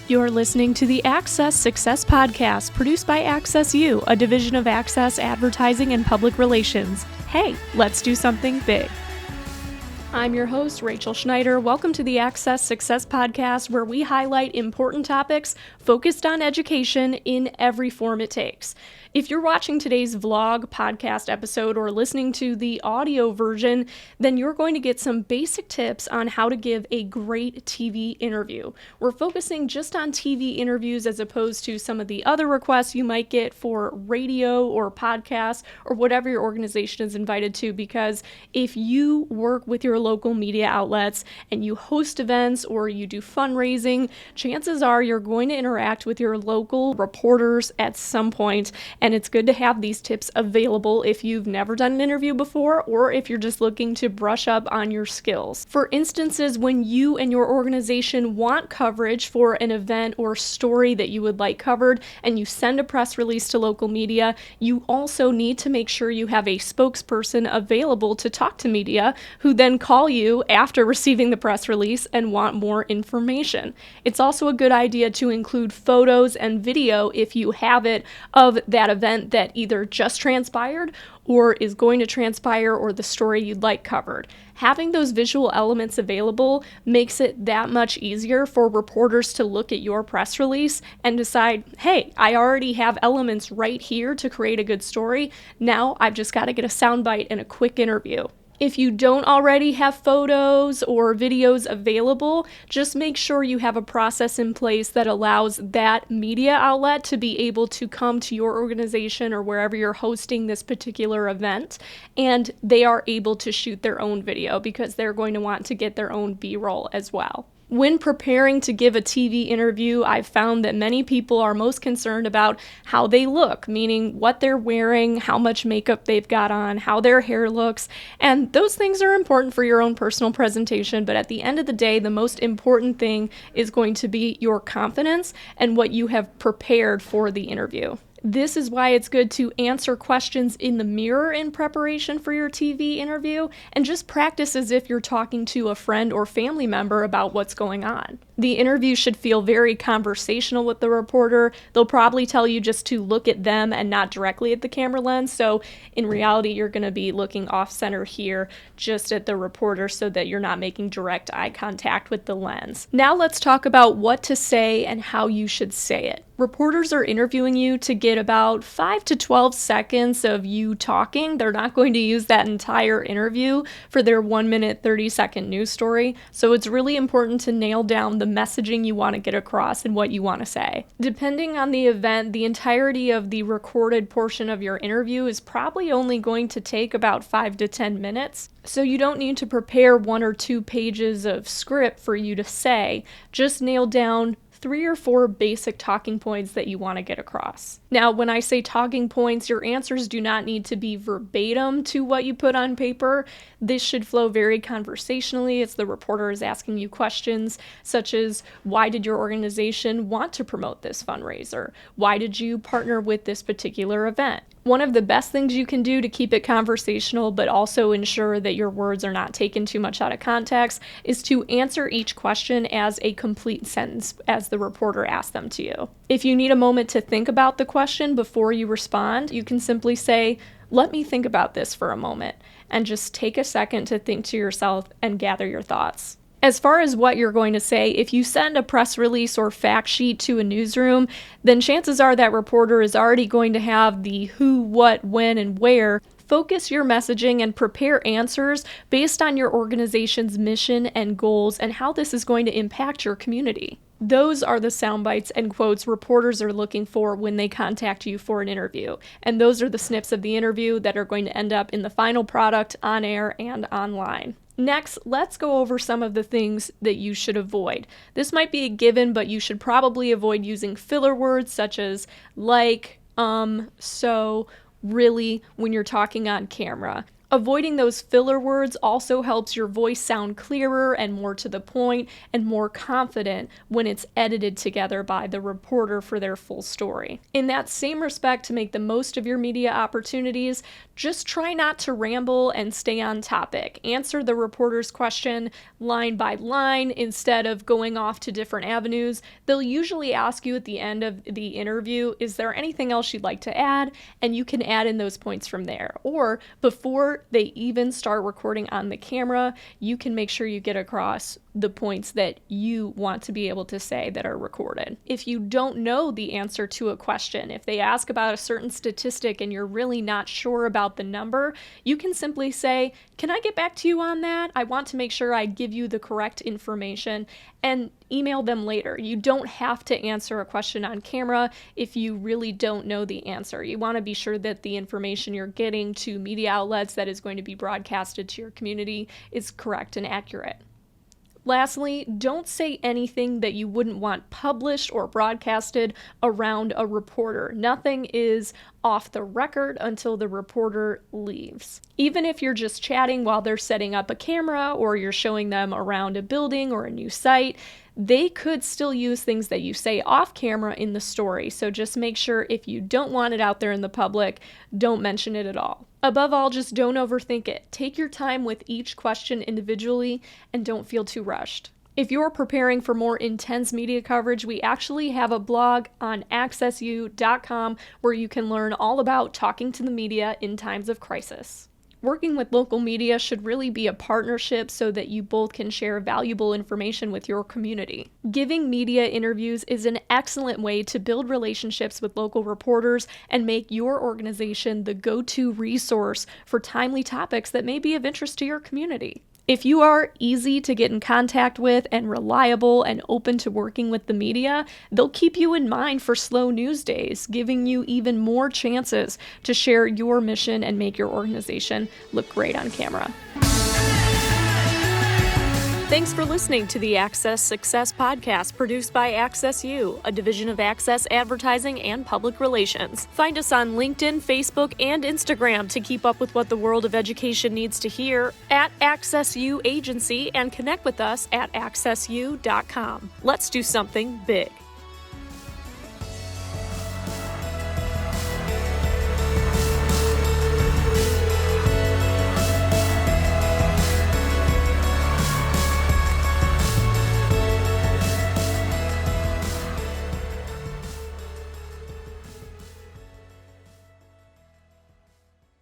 You're listening to the Access Success Podcast, produced by AccessU, a division of Access Advertising and Public Relations. Hey, let's do something big. I'm your host, Rachel Schneider. Welcome to the Access Success Podcast, where we highlight important topics focused on education in every form it takes. If you're watching today's vlog podcast episode or listening to the audio version, then you're going to get some basic tips on how to give a great TV interview. We're focusing just on TV interviews as opposed to some of the other requests you might get for radio or podcasts or whatever your organization is invited to, because if you work with your local media outlets and you host events or you do fundraising, chances are you're going to interact with your local reporters at some point. And it's good to have these tips available if you've never done an interview before or if you're just looking to brush up on your skills. For instances, when you and your organization want coverage for an event or story that you would like covered and you send a press release to local media, you also need to make sure you have a spokesperson available to talk to media who then call you after receiving the press release and want more information. It's also a good idea to include photos and video, if you have it, of that event that either just transpired or is going to transpire or the story you'd like covered. Having those visual elements available makes it that much easier for reporters to look at your press release and decide, hey, I already have elements right here to create a good story. Now I've just got to get a soundbite and a quick interview. If you don't already have photos or videos available, just make sure you have a process in place that allows that media outlet to be able to come to your organization or wherever you're hosting this particular event, and they are able to shoot their own video because they're going to want to get their own B-roll as well. When preparing to give a TV interview, I've found that many people are most concerned about how they look, meaning what they're wearing, how much makeup they've got on, how their hair looks, and those things are important for your own personal presentation, but at the end of the day, the most important thing is going to be your confidence and what you have prepared for the interview. This is why it's good to answer questions in the mirror in preparation for your TV interview and just practice as if you're talking to a friend or family member about what's going on. The interview should feel very conversational with the reporter. They'll probably tell you just to look at them and not directly at the camera lens. So in reality, you're going to be looking off center here just at the reporter so that you're not making direct eye contact with the lens. Now let's talk about what to say and how you should say it. Reporters are interviewing you to get about 5 to 12 seconds of you talking. They're not going to use that entire interview for their 1 minute, 30-second news story. So it's really important to nail down the messaging you want to get across and what you want to say. Depending on the event, the entirety of the recorded portion of your interview is probably only going to take about 5 to 10 minutes. So you don't need to prepare 1 or 2 pages of script for you to say. Just nail down 3 or 4 basic talking points that you want to get across. Now, when I say talking points, your answers do not need to be verbatim to what you put on paper. This should flow very conversationally as the reporter is asking you questions such as, why did your organization want to promote this fundraiser? Why did you partner with this particular event? One of the best things you can do to keep it conversational but also ensure that your words are not taken too much out of context is to answer each question as a complete sentence as the reporter asks them to you. If you need a moment to think about the question before you respond, you can simply say, let me think about this for a moment, and just take a second to think to yourself and gather your thoughts. As far as what you're going to say, if you send a press release or fact sheet to a newsroom, then chances are that reporter is already going to have the who, what, when, and where. Focus your messaging and prepare answers based on your organization's mission and goals and how this is going to impact your community. Those are the sound bites and quotes reporters are looking for when they contact you for an interview. And those are the snips of the interview that are going to end up in the final product on air and online. Next, let's go over some of the things that you should avoid. This might be a given, but you should probably avoid using filler words such as like, so, really when you're talking on camera. Avoiding those filler words also helps your voice sound clearer and more to the point and more confident when it's edited together by the reporter for their full story. In that same respect, to make the most of your media opportunities, just try not to ramble and stay on topic. Answer the reporter's question line by line instead of going off to different avenues. They'll usually ask you at the end of the interview, is there anything else you'd like to add? And you can add in those points from there. Or before they even start recording on the camera, you can make sure you get across the points that you want to be able to say that are recorded. If you don't know the answer to a question, if they ask about a certain statistic and you're really not sure about the number, you can simply say, can I get back to you on that? I want to make sure I give you the correct information, and email them later. You don't have to answer a question on camera if you really don't know the answer. You want to be sure that the information you're getting to media outlets that is going to be broadcasted to your community is correct and accurate. Lastly, don't say anything that you wouldn't want published or broadcasted around a reporter. Nothing is off the record until the reporter leaves. Even if you're just chatting while they're setting up a camera or you're showing them around a building or a new site, they could still use things that you say off camera in the story. So just make sure if you don't want it out there in the public, don't mention it at all. Above all, just don't overthink it. Take your time with each question individually and don't feel too rushed. If you're preparing for more intense media coverage, we actually have a blog on AccessU.com where you can learn all about talking to the media in times of crisis. Working with local media should really be a partnership so that you both can share valuable information with your community. Giving media interviews is an excellent way to build relationships with local reporters and make your organization the go-to resource for timely topics that may be of interest to your community. If you are easy to get in contact with and reliable and open to working with the media, they'll keep you in mind for slow news days, giving you even more chances to share your mission and make your organization look great on camera. Thanks for listening to the Access Success Podcast, produced by AccessU, a division of Access Advertising and Public Relations. Find us on LinkedIn, Facebook, and Instagram to keep up with what the world of education needs to hear, at AccessU Agency, and connect with us at accessu.com. Let's do something big.